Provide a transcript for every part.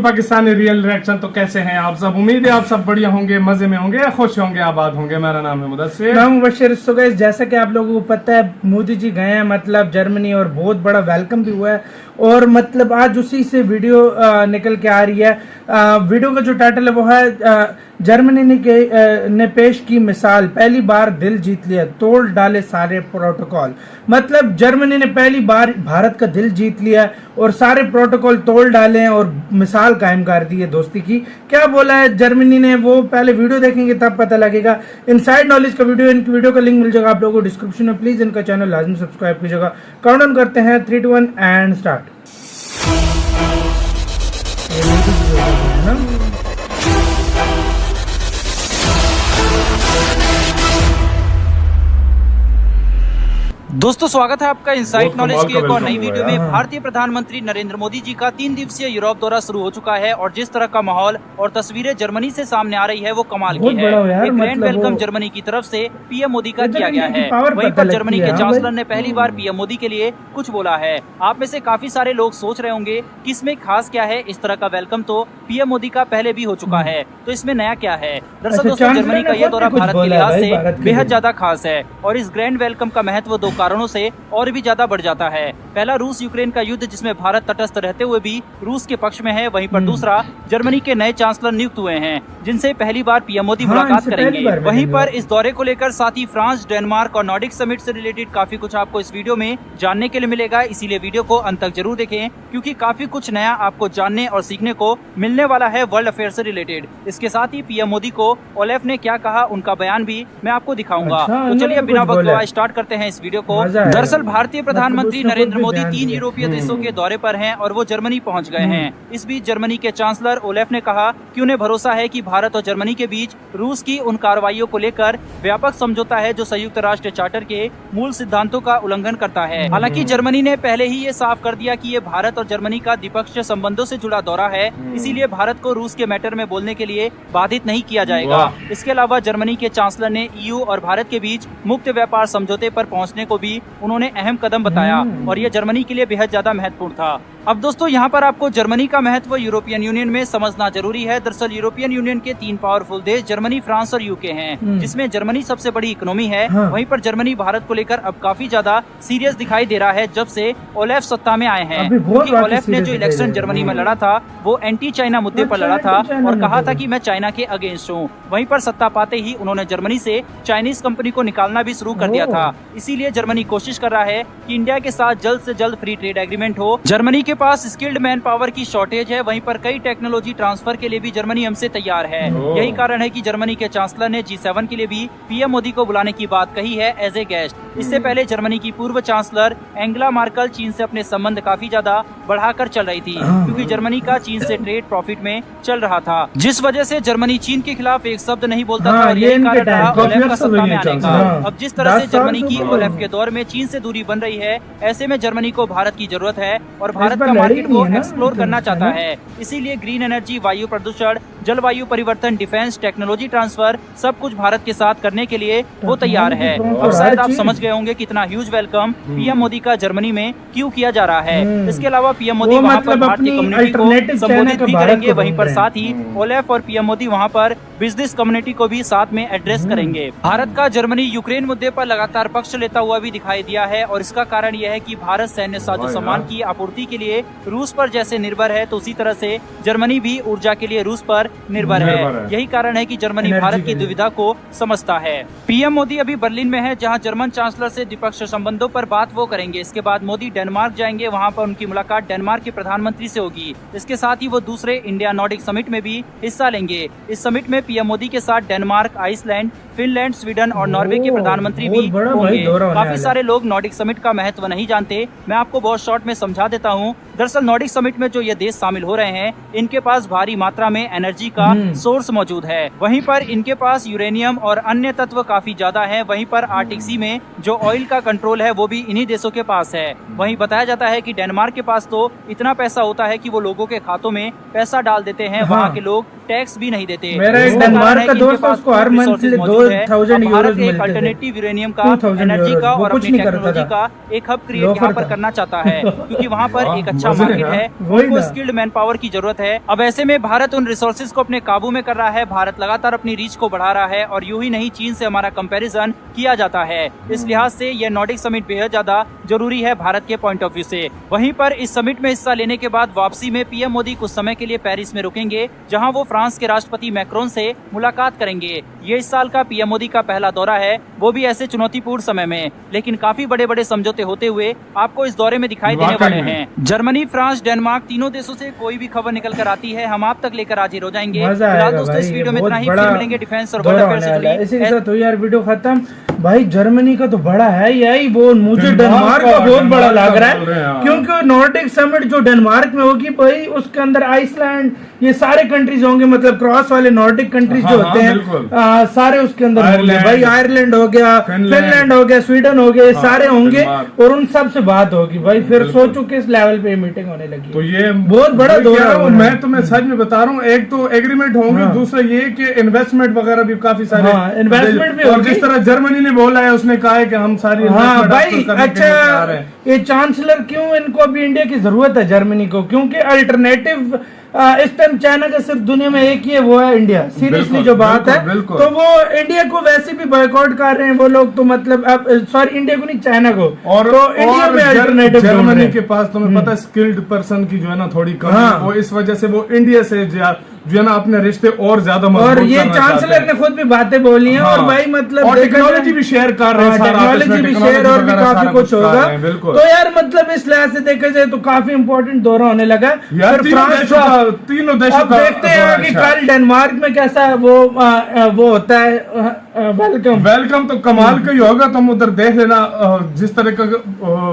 Pakistani real reaction. तो कैसे हैं आप सब? उम्मीद है आप सब बढ़िया होंगे, मजे में होंगे, खुश होंगे, आबाद होंगे। मेरा नाम है मुदस्सिर, मैं मुबशिर। सो गाइस, जैसा कि आप लोगों को पता है, मोदी जी गए हैं मतलब जर्मनी, और बहुत बड़ा वेलकम भी हुआ है। और मतलब आज उसी से वीडियो निकल के आ रही है। वीडियो का जो टाइटल है वो है जर्मनी ने पेश की मिसाल, पहली बार दिल जीत लिया, तोड़ डाले सारे प्रोटोकॉल। मतलब जर्मनी ने पहली बार भारत का दिल जीत लिया और सारे प्रोटोकॉल तोड़ डाले हैं और मिसाल कायम कर दी है दोस्ती की। क्या बोला है जर्मनी ने, वो पहले वीडियो देखेंगे तब पता लगेगा। इनसाइड नॉलेज का वीडियो, इनकी वीडियो का लिंक मिल जाएगा आप लोगों को डिस्क्रिप्शन में। प्लीज इनका चैनल लाजमी सब्सक्राइब कीजिएगा। काउंटडाउन करते हैं 3, 2, 1 एंड स्टार्ट। दोस्तों, स्वागत है आपका इनसाइट नॉलेज की एक और नई वीडियो में। हाँ। भारतीय प्रधानमंत्री नरेंद्र मोदी जी का 3 दिवसीय यूरोप दौरा शुरू हो चुका है और जिस तरह का माहौल और तस्वीरें जर्मनी से सामने आ रही है वो कमाल की है। एक ग्रैंड वेलकम जर्मनी की तरफ से पीएम मोदी का किया गया है। वहीं पर जर्मनी के चांसलर ने पहली बार पीएम मोदी के लिए कुछ बोला है। आप में से काफी सारे लोग सोच रहे होंगे कि इसमें खास क्या है। इस तरह का वेलकम तो पीएम मोदी का पहले भी हो चुका है, तो इसमें नया क्या है? दरअसल दोस्तों, जर्मनी का यह दौरा भारत के लिहाज से बेहद ज्यादा खास है और इस ग्रैंड वेलकम का महत्व 2 कारणों से और भी ज्यादा बढ़ जाता है। पहला, रूस यूक्रेन का युद्ध जिसमें भारत तटस्थ रहते हुए भी रूस के पक्ष में है। वहीं पर दूसरा, जर्मनी के नए चांसलर नियुक्त हुए हैं जिनसे पहली बार पीएम मोदी मुलाकात करेंगे। वहीं पर इस दौरे को लेकर साथ ही फ्रांस, डेनमार्क और नॉर्डिक समिट से रिलेटेड काफी कुछ आपको इस वीडियो में जानने के लिए मिलेगा। इसीलिए वीडियो को अंत तक जरूर देखें क्योंकि काफी कुछ नया आपको जानने और सीखने को मिलने वाला है वर्ल्ड अफेयर से रिलेटेड। इसके साथ ही पीएम मोदी को ओलेफ ने क्या कहा, उनका बयान भी मैं आपको दिखाऊंगा। तो चलिए बिना वक्त गवाए स्टार्ट करते हैं इस वीडियो को। दरअसल भारतीय प्रधानमंत्री नरेंद्र मोदी 3 यूरोपीय देशों के दौरे पर हैं और वो जर्मनी पहुंच गए हैं। इस बीच जर्मनी के चांसलर ओलेफ ने कहा कि उन्हें भरोसा है कि भारत और जर्मनी के बीच रूस की उन कार्रवाइयों को लेकर व्यापक समझौता है जो संयुक्त राष्ट्र चार्टर के मूल सिद्धांतों का उल्लंघन करता है। हालांकि जर्मनी ने पहले ही ये साफ कर दिया कि ये भारत और जर्मनी का द्विपक्षीय संबंधों से जुड़ा दौरा है, इसीलिए भारत को रूस के मैटर में बोलने के लिए बाधित नहीं किया जाएगा। इसके अलावा जर्मनी के चांसलर ने EU और भारत के बीच मुक्त व्यापार समझौते पर पहुंचने को भी उन्होंने अहम कदम बताया और ये जर्मनी के लिए बेहद ज्यादा महत्वपूर्ण था। अब दोस्तों, यहाँ पर आपको जर्मनी का महत्व यूरोपियन यूनियन में समझना जरूरी है। दरअसल यूरोपियन यूनियन के 3 पावरफुल देश जर्मनी, फ्रांस और यूके हैं, जिसमें जर्मनी सबसे बड़ी इकोनॉमी है। वहीं पर जर्मनी भारत को लेकर अब काफी ज्यादा सीरियस दिखाई दे रहा है जब से ओलेफ सत्ता में आए हैं। क्योंकि ओलेफ ने जो इलेक्शन जर्मनी में लड़ा था वो एंटी चाइना मुद्दे पर लड़ा था और कहा था कि मैं चाइना के अगेंस्ट हूँ। वहीं पर सत्ता पाते ही उन्होंने जर्मनी से चाइनीज कंपनी को निकालना भी शुरू कर दिया था। इसीलिए जर्मनी कोशिश कर रहा है कि इंडिया के साथ जल्द से जल्द फ्री ट्रेड एग्रीमेंट हो। जर्मनी के पास स्किल्ड मैन पावर की शॉर्टेज है। वहीं पर कई टेक्नोलॉजी ट्रांसफर के लिए भी जर्मनी हमसे तैयार है। यही कारण है कि जर्मनी के चांसलर ने G7 के लिए भी पीएम मोदी को बुलाने की बात कही है एज ए गेस्ट। इससे पहले जर्मनी की पूर्व चांसलर एंगेला मार्केल चीन से अपने संबंध काफी ज्यादा बढ़ाकर चल रही थी क्योंकि जर्मनी का चीन से ट्रेड प्रॉफिट में चल रहा था, जिस वजह से जर्मनी चीन के खिलाफ एक शब्द नहीं बोलता था और यही कारण रहा ओलेफ का सत्ता में आने का। अब जिस तरह से जर्मनी की ओलेफ के दौर में चीन से दूरी बन रही है, ऐसे में जर्मनी को भारत की जरूरत है और भारत का मार्केट को एक्सप्लोर करना चाहता है। इसीलिए ग्रीन एनर्जी, वायु प्रदूषण, जलवायु परिवर्तन, डिफेंस, टेक्नोलॉजी ट्रांसफर सब कुछ भारत के साथ करने के लिए वो तैयार है। अब शायद आप समझ गए होंगे कितना ह्यूज वेलकम पीएम मोदी का जर्मनी में क्यों किया जा रहा है। इसके अलावा पीएम मोदी वहाँ पर भारतीय कम्युनिटी को संबोधित भी करेंगे। वहीं पर साथ ही ओलेफ और पीएम मोदी वहाँ पर बिजनेस कम्युनिटी को भी साथ में एड्रेस करेंगे। भारत का जर्मनी यूक्रेन मुद्दे पर लगातार पक्ष लेता हुआ भी दिखाई दिया है और इसका कारण यह है कि भारत सैन्य साजो सामान की आपूर्ति के लिए रूस पर जैसे निर्भर है तो उसी तरह से जर्मनी भी ऊर्जा के लिए रूस पर निर्भर है। यही कारण है कि जर्मनी भारत की दुविधा को समझता है। पीएम मोदी अभी बर्लिन में है जहां जर्मन चांसलर से द्विपक्षीय संबंधों पर बात वो करेंगे। इसके बाद मोदी डेनमार्क जाएंगे, वहां पर उनकी मुलाकात डेनमार्क के प्रधानमंत्री से होगी। इसके साथ ही वो दूसरे इंडिया नॉर्डिक समिट में भी हिस्सा लेंगे। इस समिट में पीएम मोदी के साथ डेनमार्क, आइसलैंड, फिनलैंड, स्वीडन और नॉर्वे के प्रधानमंत्री भी होंगे। काफी सारे लोग नॉर्डिक समिट का महत्व नहीं जानते, मैं आपको बहुत शॉर्ट में समझा देता हूँ। दरअसल नॉर्डिक समिट में जो ये देश शामिल हो रहे हैं, इनके पास भारी मात्रा में एनर्जी का सोर्स मौजूद है। वहीं पर इनके पास यूरेनियम और अन्य तत्व काफी ज्यादा है। वहीं पर आर्टिक सी में जो ऑयल का कंट्रोल है वो भी इन्हीं देशों के पास है। वहीं बताया जाता है कि डेनमार्क के पास तो इतना पैसा होता है कि वो लोगों के खातों में पैसा डाल देते हैं। वहाँ के लोग टैक्स भी नहीं देते। मेरा एक डेनमार्क का दोस्त है, उसको हर मंथली 2000 यूरोज मिलते थे। अल्टरनेटिव यूरेनियम का, एनर्जी का और अपनी टेक्नोलॉजी का एक हब क्रिएट यहाँ पर करना चाहता है क्योंकि वहाँ पर एक अच्छा अच्छा मार्केट है, उनको स्किल्ड मैन पावर की जरूरत है। अब ऐसे में भारत उन रिसोर्सेज को अपने काबू में कर रहा है। भारत लगातार अपनी रीच को बढ़ा रहा है और यूं ही नहीं चीन से हमारा कंपैरिजन किया जाता है। इस लिहाज से यह नॉर्डिक समिट बेहद ज्यादा जरूरी है भारत के पॉइंट ऑफ व्यू से। वहीं पर इस समिट में हिस्सा लेने के बाद वापसी में पीएम मोदी कुछ समय के लिए पेरिस में रुकेंगे, जहां वो फ्रांस के राष्ट्रपति मैक्रोन से मुलाकात करेंगे। ये इस साल का पीएम मोदी का पहला दौरा है, वो भी ऐसे चुनौतीपूर्ण समय में, लेकिन काफी बड़े बड़े समझौते होते हुए आपको इस दौरे में दिखाई देने वाले हैं। जर्मनी, फ्रांस, डेनमार्क तीनों देशों से कोई भी खबर निकल कर आती है, हम आप तक लेकर हाजिर हो जाएंगे। फिलहाल दोस्तों इस वीडियो में इतना ही, फिर मिलेंगे डिफेंस और वर्ल्ड अफेयर्स से जुड़ी। इसी के साथ हुई यार वीडियो खत्म। भाई जर्मनी का तो बड़ा है यही, वो मुझे डेनमार्क का बहुत बड़ा लग रहा है, क्योंकि नॉर्डिक समिट जो डेनमार्क में होगी भाई उसके अंदर आइसलैंड ये सारे कंट्रीज होंगे, मतलब क्रॉस वाले नॉर्डिक कंट्रीज जो होते हैं सारे उसके अंदर होंगे भाई। आयरलैंड हो गया, फिनलैंड हो गया, स्वीडन हो गया, सारे होंगे और उन सब से बात होगी भाई। फिर सोचो किस लेवल पे मीटिंग होने लगी, तो ये बहुत बड़ा दौरा है। मैं तुम्हें सच में बता रहा हूँ, एक तो एग्रीमेंट होंगे, दूसरा ये कि इन्वेस्टमेंट वगैरह भी काफी सारे इन्वेस्टमेंट भी, और जिस तरह जर्मनी ने बोला है, उसने कहा है कि हम सारी भाई अच्छा ये चांसलर क्यों, इनको अभी इंडिया की जरूरत है जर्मनी को, क्योंकि अल्टरनेटिव इस टाइम चाइना का सिर्फ दुनिया में एक ही है, वो है इंडिया। सीरियसली जो बात है, तो वो इंडिया को वैसे भी बॉयकॉट कर रहे हैं वो लोग, तो मतलब अब सॉरी इंडिया को नहीं चाइना को, और तो इंडिया में अल्टरनेटिव जर्मनी के पास तुम्हें पता है स्किल्ड पर्सन की जो है ना थोड़ी कमी है, वो इस वजह से वो इंडिया से जो है ना अपने रिश्ते और ज्यादा मजबूत और ये चांसलर ने खुद भी बातें बोली हैं। और भाई मतलब टेक्नोलॉजी भी शेयर कर रहे हैं, टेक्नोलॉजी भी शेयर और भी काफी कुछ होगा। तो यार मतलब इस लिहाज से देखा जाए तो काफी इंपॉर्टेंट दौरा होने लगा तीनों देशों अब देखते हैं कि कल डेनमार्क में कैसा वो होता है वेलकम तो कमाल का ही होगा। तुम उधर देख लेना जिस तरह का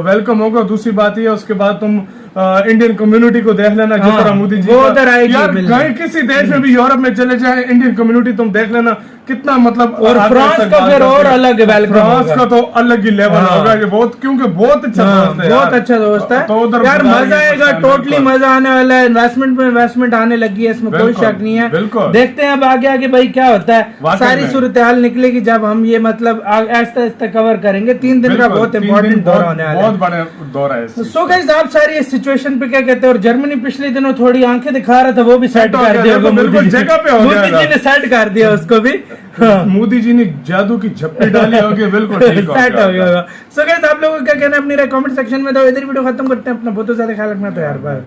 वेलकम होगा। दूसरी बात ये, उसके बाद तुम इंडियन कम्युनिटी को देख लेना, जिस तरह मोदी जी उधर आएगी। यार कहीं किसी देश में भी यूरोप में चले जाए, इंडियन कम्युनिटी तुम देख लेना कितना मतलब। और फ्रांस का फिर और अलग वेलकम, फ्रांस का तो अलग ही लेवल होगा ये, बहुत क्योंकि बहुत अच्छा दोस्त है, बहुत अच्छा दोस्त है। तो उधर यार मजा आएगा, टोटली मजा आने वाला है। इन्वेस्टमेंट में इन्वेस्टमेंट आने लगी है, इसमें कोई शक नहीं है। देखते हैं अब आगे आगे भाई क्या होता है, सारी सूरत हाल निकलेगी जब हम ये मतलब आहिस्ता आहिस्ता कवर करेंगे। 3 दिन का बहुत इंपॉर्टेंट दौरा होने वाला है, बहुत बड़ा दौरा है। सो गाइस आप सारी इस सिचुएशन पे क्या कहते हैं। और जर्मनी पिछले दिनों थोड़ी आंखें दिखा रहा था, वो भी सेट कर दिया, बिल्कुल जगह पे हो गया, मोदी जी ने सेट कर दिया उसको भी। मोदी जी ने जादू की झप्पी डाली होगी, बिल्कुल ठीक सेट हो गया होगा। सो गाइस आप लोगों को क्या कहना है अपनी राय कमेंट सेक्शन में दो। इधर वीडियो खत्म करते हैं, अपना बहुत ज्यादा ख्याल रखना तो यार बाय।